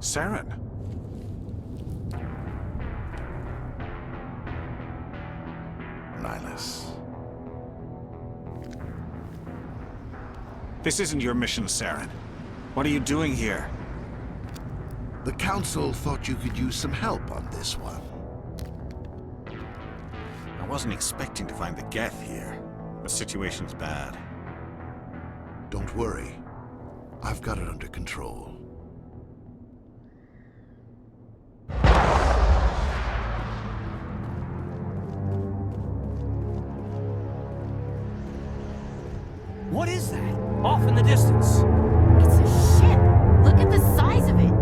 Saren. Nihilus. This isn't your mission, Saren. What are you doing here? The Council thought you could use some help on this one. I wasn't expecting to find the Geth here. The situation's bad. Don't worry. I've got it under control. What is that? Off in the distance. It's a ship. Look at the size of it.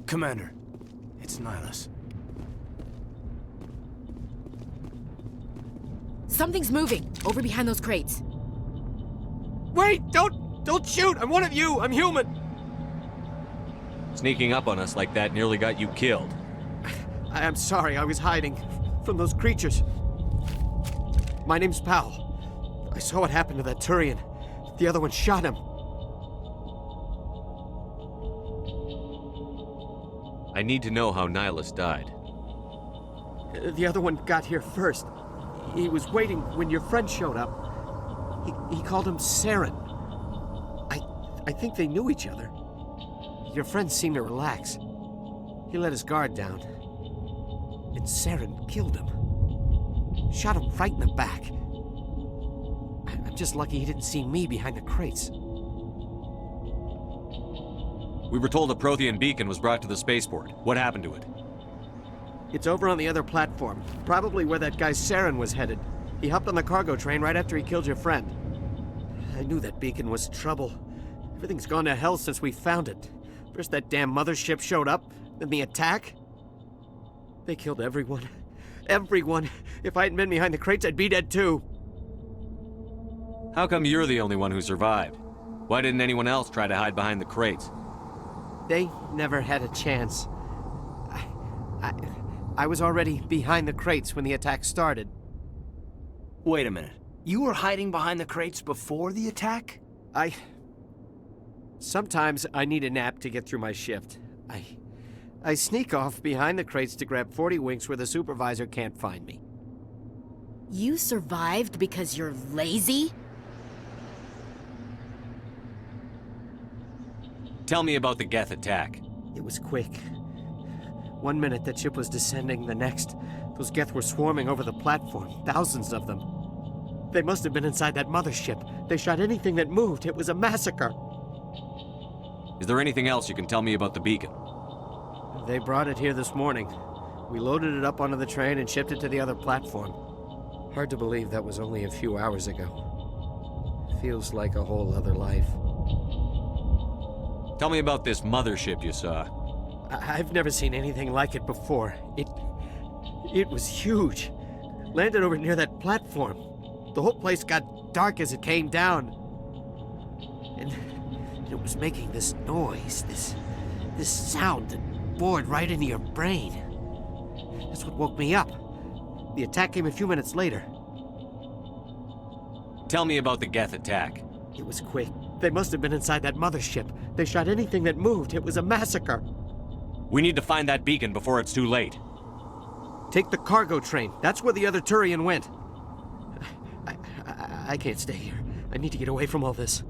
Commander, it's Nihilus. Something's moving over behind those crates. Wait! Don't shoot! I'm one of you! I'm human! Sneaking up on us like that nearly got you killed. I'm sorry, I was hiding from those creatures. My name's Powell. I saw what happened to that Turian. The other one shot him. I need to know how Nihilus died. The other one got here first. He was waiting when your friend showed up. He called him Saren. I think they knew each other. Your friend seemed to relax. He let his guard down. And Saren killed him. Shot him right in the back. I'm just lucky he didn't see me behind the crates. We were told a Prothean beacon was brought to the spaceport. What happened to it? It's over on the other platform. Probably where that guy Saren was headed. He hopped on the cargo train right after he killed your friend. I knew that beacon was trouble. Everything's gone to hell since we found it. First that damn mothership showed up, then the attack. They killed everyone. Everyone. If I hadn't been behind the crates, I'd be dead too. How come you're the only one who survived? Why didn't anyone else try to hide behind the crates? They never had a chance. I was already behind the crates when the attack started. Wait a minute. You were hiding behind the crates before the attack? Sometimes I need a nap to get through my shift. I sneak off behind the crates to grab 40 winks where the supervisor can't find me. You survived because you're lazy? Tell me about the Geth attack. It was quick. 1 minute the ship was descending, the next, those Geth were swarming over the platform, thousands of them. They must have been inside that mothership. They shot anything that moved. It was a massacre. Is there anything else you can tell me about the beacon? They brought it here this morning. We loaded it up onto the train and shipped it to the other platform. Hard to believe that was only a few hours ago. Feels like a whole other life. Tell me about this mothership you saw. I've never seen anything like it before. It was huge. Landed over near that platform. The whole place got dark as it came down. And it was making this noise, this sound that bored right into your brain. That's what woke me up. The attack came a few minutes later. Tell me about the Geth attack. It was quick. They must have been inside that mothership. They shot anything that moved. It was a massacre. We need to find that beacon before it's too late. Take the cargo train. That's where the other Turian went. I can't stay here. I need to get away from all this.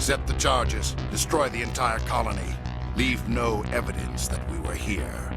Accept the charges. Destroy the entire colony. Leave no evidence that we were here.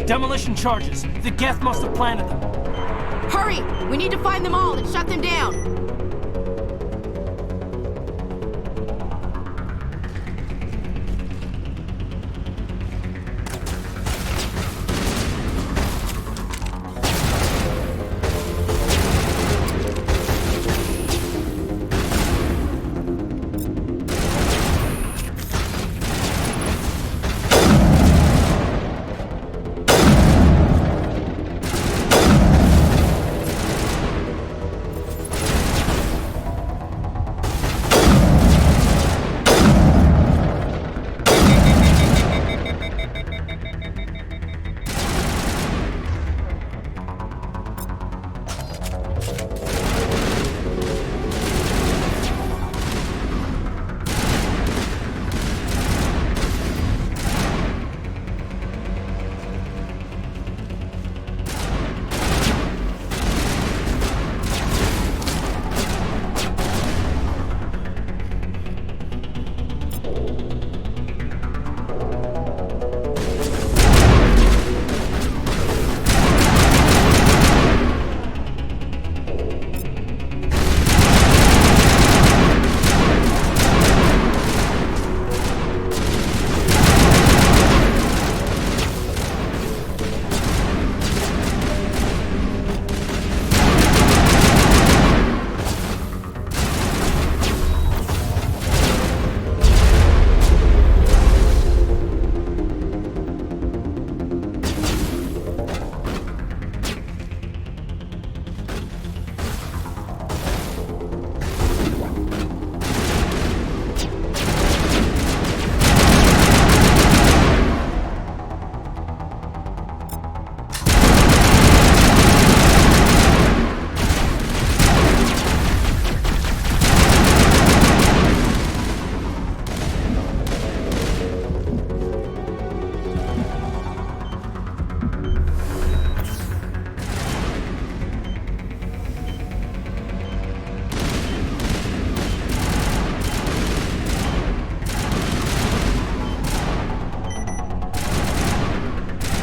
Demolition charges. The Geth must have planted them. Hurry! We need to find them all and shut them down!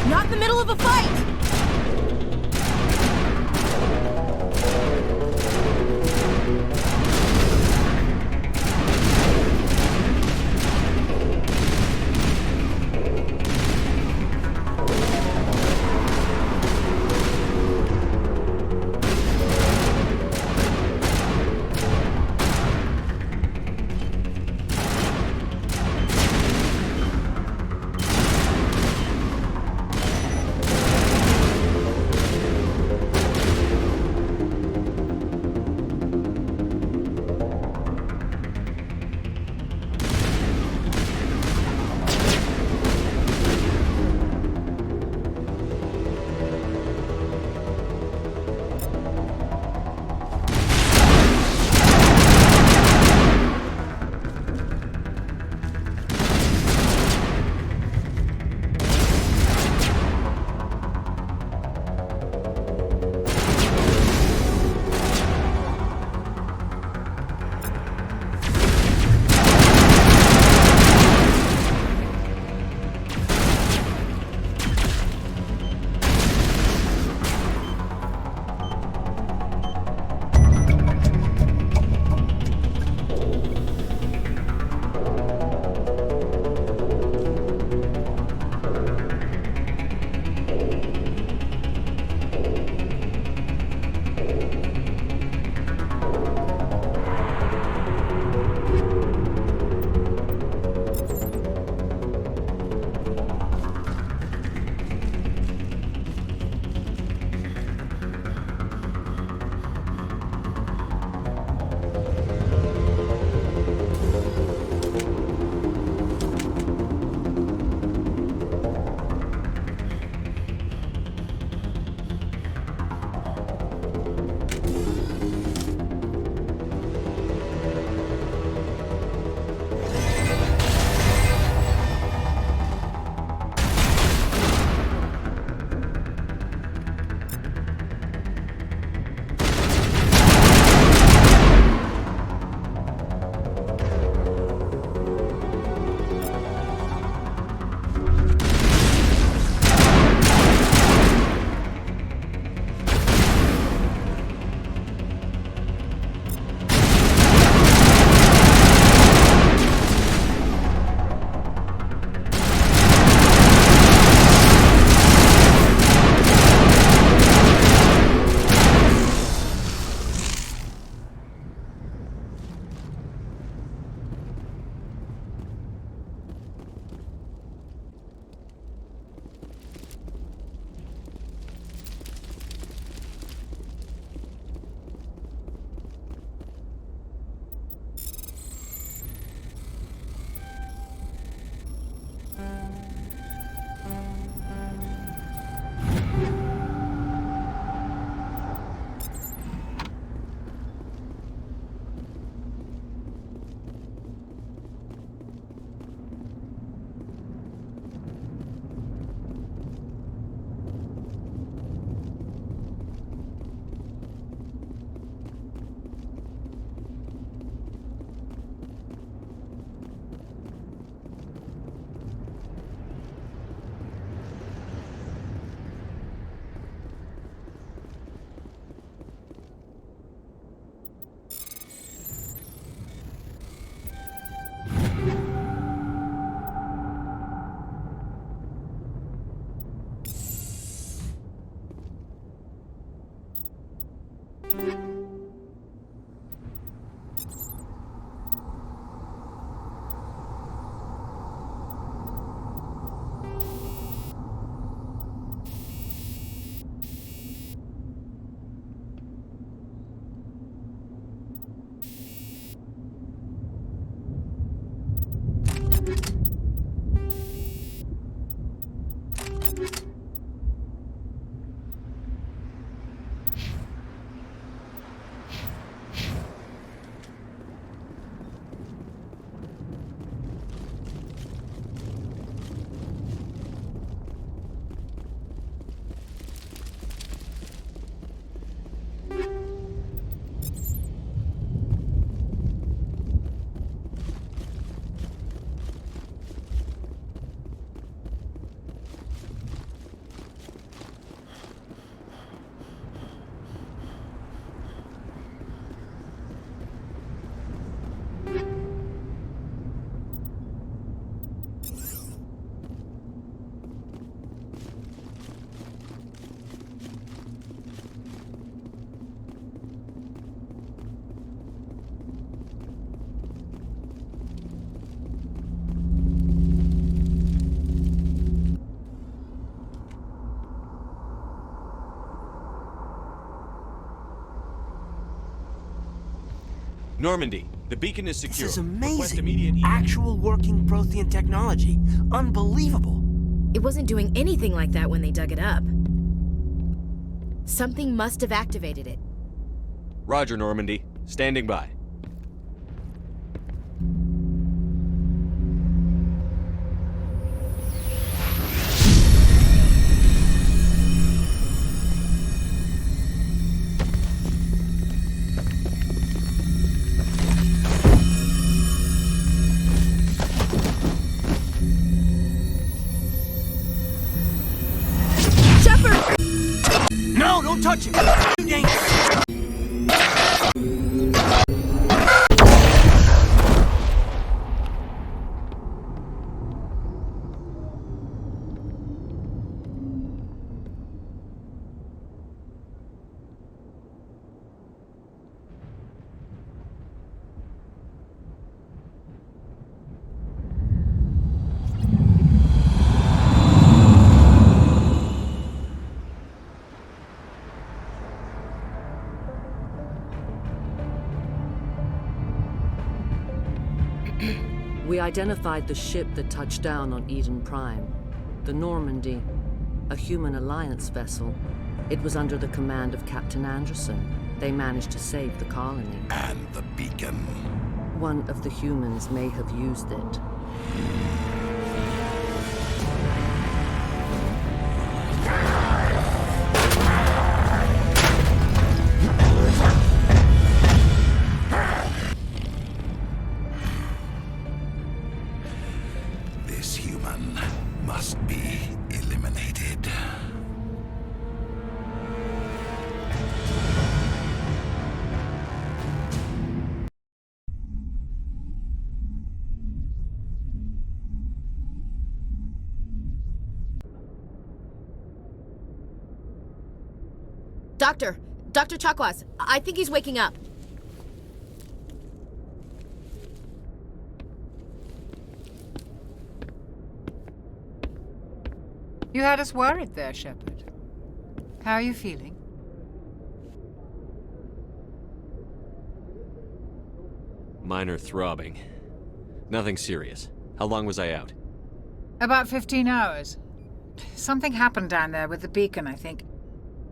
Not in the middle of a fight! Normandy, the beacon is secure. This is Request amazing. immediate Actual working Prothean technology. Unbelievable. It wasn't doing anything like that when they dug it up. Something must have activated it. Roger, Normandy. Standing by. No, don't touch it. Too dangerous. We identified the ship that touched down on Eden Prime. The Normandy, a human alliance vessel. It was under the command of Captain Anderson. They managed to save the colony. And the beacon. One of the humans may have used it. This human must be eliminated. Dr. Chakwas, I think he's waking up. You had us worried there, Shepard. How are you feeling? Minor throbbing. Nothing serious. How long was I out? About 15 hours. Something happened down there with the beacon, I think.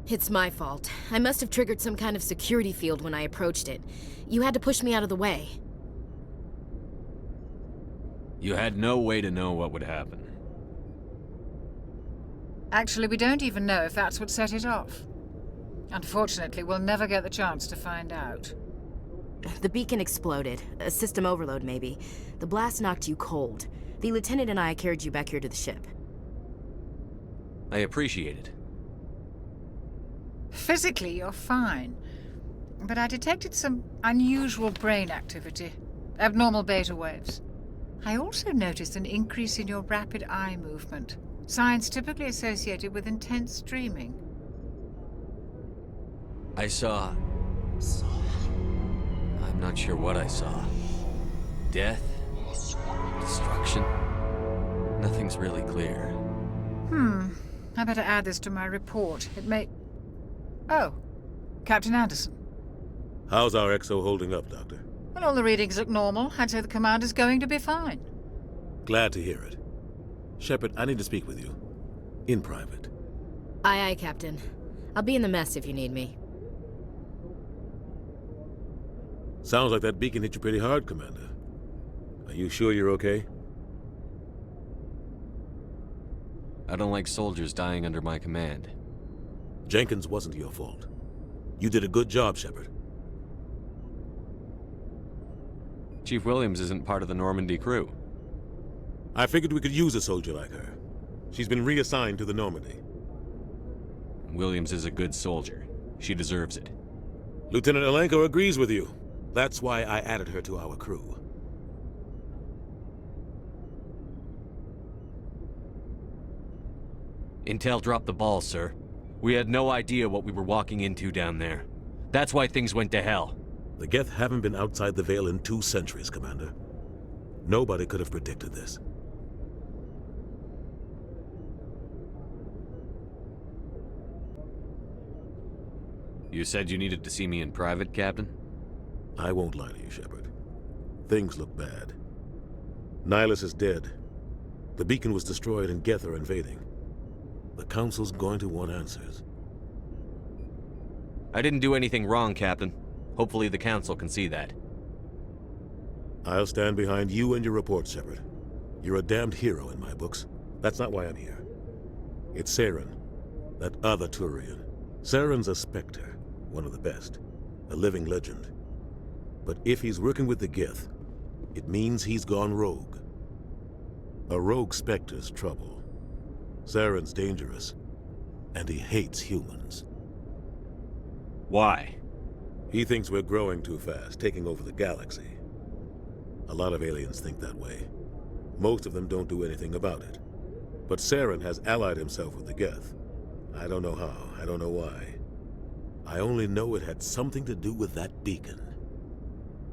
It's my fault. I must have triggered some kind of security field when I approached it. You had to push me out of the way. You had no way to know what would happen. Actually, we don't even know if that's what set it off. Unfortunately, we'll never get the chance to find out. The beacon exploded. A system overload, maybe. The blast knocked you cold. The lieutenant and I carried you back here to the ship. I appreciate it. Physically, you're fine. But I detected some unusual brain activity. Abnormal beta waves. I also noticed an increase in your rapid eye movement. Signs typically associated with intense dreaming. I saw... I'm not sure what I saw. Death? Destruction? Nothing's really clear. I better add this to my report. It may... Oh, Captain Anderson. How's our XO holding up, Doctor? Well, all the readings look normal. I'd say the commander's going to be fine. Glad to hear it. Shepard, I need to speak with you. In private. Aye, aye, Captain. I'll be in the mess if you need me. Sounds like that beacon hit you pretty hard, Commander. Are you sure you're okay? I don't like soldiers dying under my command. Jenkins wasn't your fault. You did a good job, Shepard. Chief Williams isn't part of the Normandy crew. I figured we could use a soldier like her. She's been reassigned to the Normandy. Williams is a good soldier. She deserves it. Lieutenant Alenko agrees with you. That's why I added her to our crew. Intel dropped the ball, sir. We had no idea what we were walking into down there. That's why things went to hell. The Geth haven't been outside the Veil in 2 centuries, Commander. Nobody could have predicted this. You said you needed to see me in private, Captain? I won't lie to you, Shepard. Things look bad. Nihilus is dead. The beacon was destroyed and Geth are invading. The Council's going to want answers. I didn't do anything wrong, Captain. Hopefully the Council can see that. I'll stand behind you and your report, Shepard. You're a damned hero in my books. That's not why I'm here. It's Saren, that other Turian. Saren's a Spectre, one of the best. A living legend. But if he's working with the Geth, it means he's gone rogue. A rogue Spectre's trouble. Saren's dangerous, and he hates humans. Why? He thinks we're growing too fast, taking over the galaxy. A lot of aliens think that way. Most of them don't do anything about it. But Saren has allied himself with the Geth. I don't know how, I don't know why. I only know it had something to do with that beacon.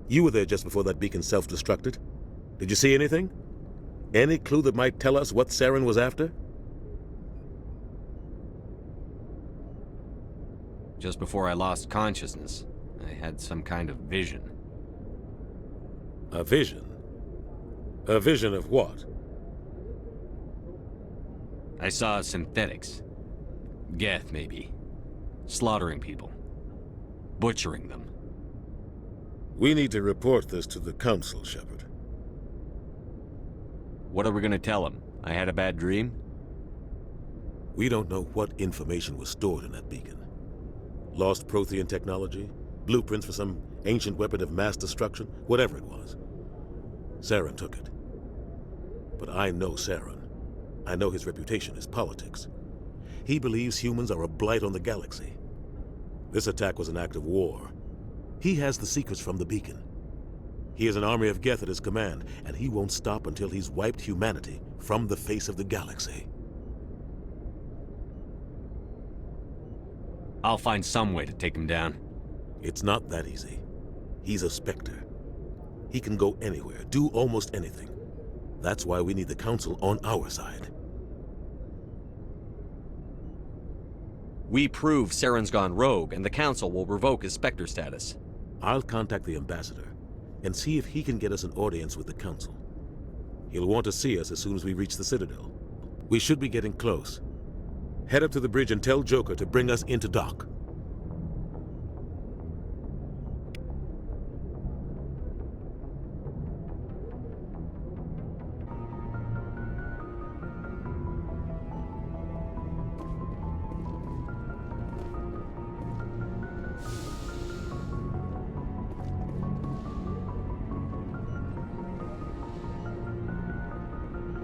You were there just before that beacon self-destructed. Did you see anything? Any clue that might tell us what Saren was after? Just before I lost consciousness, I had some kind of vision. A vision? A vision of what? I saw synthetics. Geth, maybe. Slaughtering people. Butchering them. We need to report this to the Council, Shepard. What are we gonna tell them? I had a bad dream? We don't know what information was stored in that beacon. Lost Prothean technology? Blueprints for some ancient weapon of mass destruction? Whatever it was. Saren took it. But I know Saren. I know his reputation is politics. He believes humans are a blight on the galaxy. This attack was an act of war. He has the secrets from the beacon. He has an army of Geth at his command, and he won't stop until he's wiped humanity from the face of the galaxy. I'll find some way to take him down. It's not that easy. He's a Spectre. He can go anywhere, do almost anything. That's why we need the Council on our side. We prove Saren's gone rogue, and the Council will revoke his Spectre status. I'll contact the Ambassador and see if he can get us an audience with the Council. He'll want to see us as soon as we reach the Citadel. We should be getting close. Head up to the bridge and tell Joker to bring us into dock.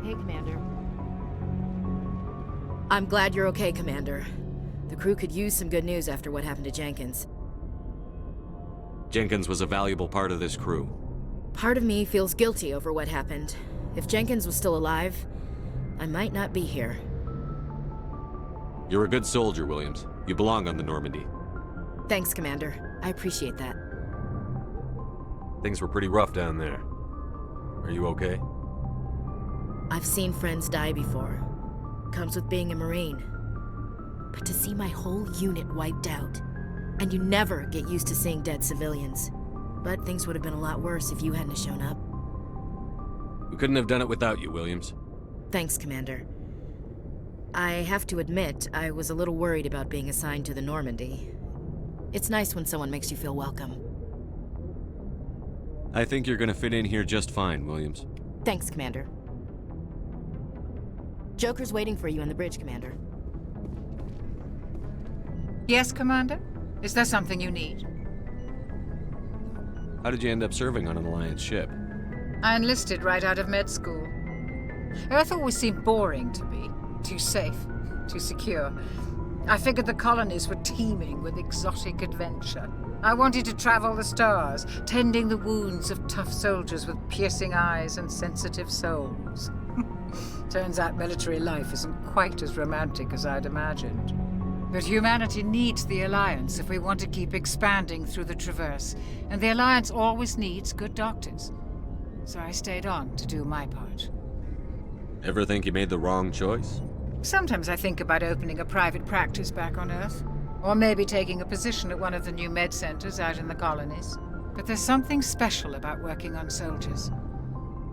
Hey, Commander. I'm glad you're okay, Commander. The crew could use some good news after what happened to Jenkins. Jenkins was a valuable part of this crew. Part of me feels guilty over what happened. If Jenkins was still alive, I might not be here. You're a good soldier, Williams. You belong on the Normandy. Thanks, Commander. I appreciate that. Things were pretty rough down there. Are you okay? I've seen friends die before. Comes with being a Marine. But to see my whole unit wiped out, and you never get used to seeing dead civilians. But things would have been a lot worse if you hadn't shown up. We couldn't have done it without you, Williams. Thanks, Commander. I have to admit, I was a little worried about being assigned to the Normandy. It's nice when someone makes you feel welcome. I think you're gonna fit in here just fine, Williams. Thanks, Commander. Joker's waiting for you on the bridge, Commander. Yes, Commander? Is there something you need? How did you end up serving on an Alliance ship? I enlisted right out of med school. Earth always seemed boring to me. Too safe, too secure. I figured the colonies were teeming with exotic adventure. I wanted to travel the stars, tending the wounds of tough soldiers with piercing eyes and sensitive souls. Turns out military life isn't quite as romantic as I'd imagined. But humanity needs the Alliance if we want to keep expanding through the Traverse, and the Alliance always needs good doctors. So I stayed on to do my part. Ever think you made the wrong choice? Sometimes I think about opening a private practice back on Earth, or maybe taking a position at one of the new med centers out in the colonies. But there's something special about working on soldiers.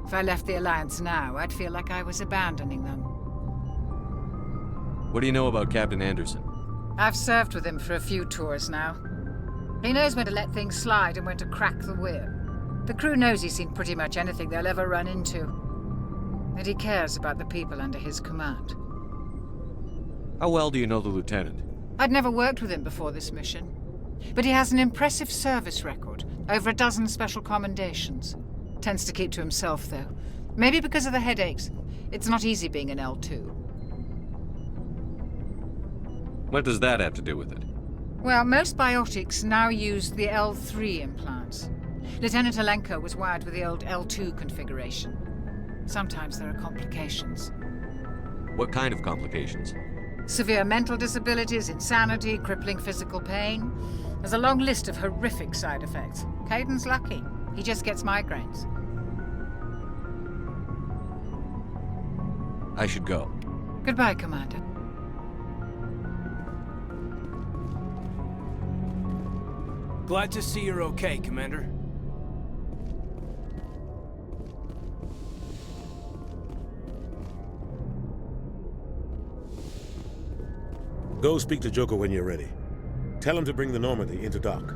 If I left the Alliance now, I'd feel like I was abandoning them. What do you know about Captain Anderson? I've served with him for a few tours now. He knows when to let things slide and when to crack the whip. The crew knows he's seen pretty much anything they'll ever run into. And he cares about the people under his command. How well do you know the lieutenant? I'd never worked with him before this mission. But he has an impressive service record, over a dozen special commendations. Tends to keep to himself, though. Maybe because of the headaches. It's not easy being an L2. What does that have to do with it? Well, most biotics now use the L3 implants. Lieutenant Alenko was wired with the old L2 configuration. Sometimes there are complications. What kind of complications? Severe mental disabilities, insanity, crippling physical pain. There's a long list of horrific side effects. Caden's lucky. He just gets migraines. I should go. Goodbye, Commander. Glad to see you're okay, Commander. Go speak to Joker when you're ready. Tell him to bring the Normandy into dock.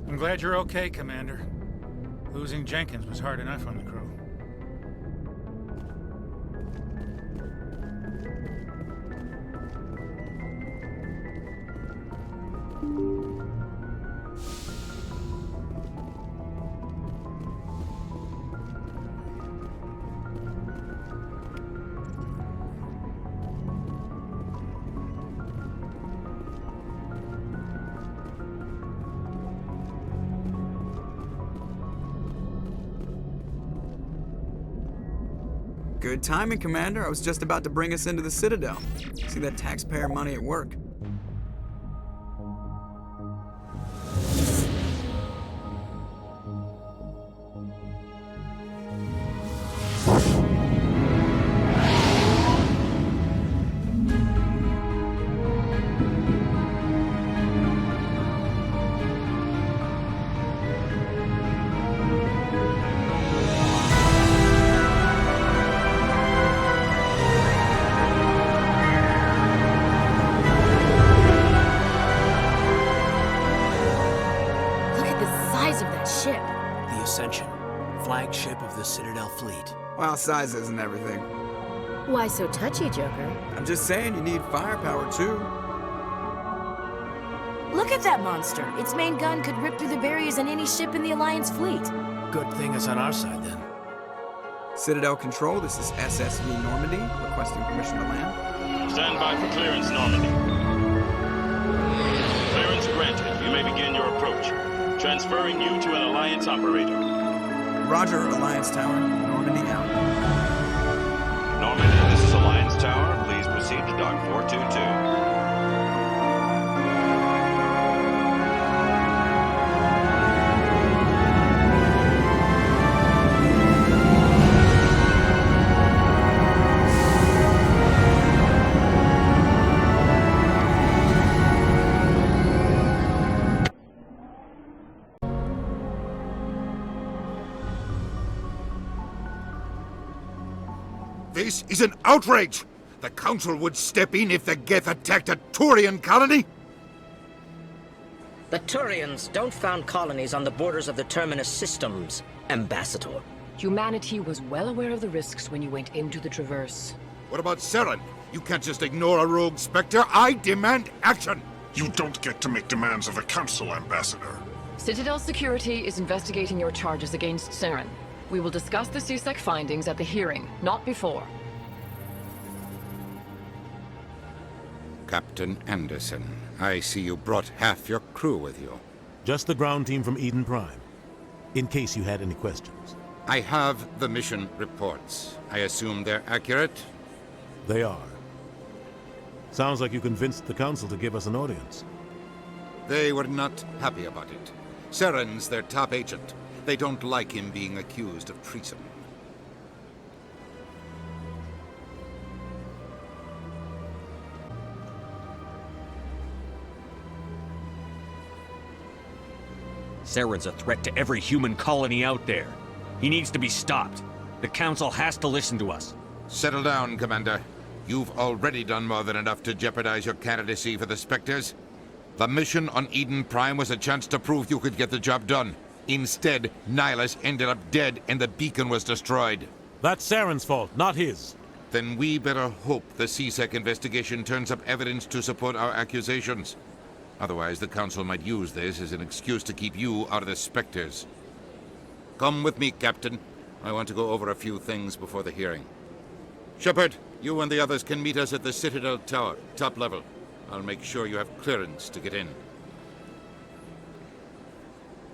I'm glad you're okay, Commander. Losing Jenkins was hard enough on the crew. Good timing, Commander. I was just about to bring us into the Citadel. See that taxpayer money at work. Flagship of the Citadel fleet. Well, size isn't everything. Why so touchy, Joker? I'm just saying you need firepower, too. Look at that monster. Its main gun could rip through the barriers on any ship in the Alliance fleet. Good thing it's on our side, then. Citadel Control, this is SSV Normandy, requesting permission to land. Stand by for clearance, Normandy. Clearance granted. You may begin your approach. Transferring you to an Alliance operator. Roger, Alliance Tower. Normandy out. Normandy, this is Alliance Tower. Please proceed to Dock 422. This is an outrage! The Council would step in if the Geth attacked a Turian colony? The Turians don't found colonies on the borders of the Terminus systems, Ambassador. Humanity was well aware of the risks when you went into the Traverse. What about Saren? You can't just ignore a rogue Spectre. I demand action! You don't get to make demands of the Council, Ambassador. Citadel Security is investigating your charges against Saren. We will discuss the CSEC findings at the hearing, not before. Captain Anderson, I see you brought half your crew with you. Just the ground team from Eden Prime, in case you had any questions. I have the mission reports. I assume they're accurate? They are. Sounds like you convinced the Council to give us an audience. They were not happy about it. Saren's their top agent. They don't like him being accused of treason. Saren's a threat to every human colony out there. He needs to be stopped. The Council has to listen to us. Settle down, Commander. You've already done more than enough to jeopardize your candidacy for the Spectres. The mission on Eden Prime was a chance to prove you could get the job done. Instead, Nihilus ended up dead and the beacon was destroyed. That's Saren's fault, not his. Then we better hope the CSEC investigation turns up evidence to support our accusations. Otherwise, the Council might use this as an excuse to keep you out of the Spectres. Come with me, Captain. I want to go over a few things before the hearing. Shepard, you and the others can meet us at the Citadel Tower, top level. I'll make sure you have clearance to get in.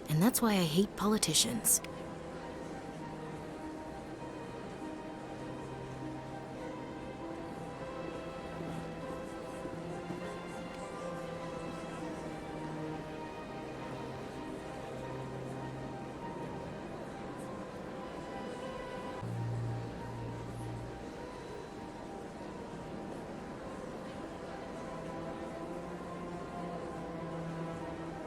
And that's why I hate politicians.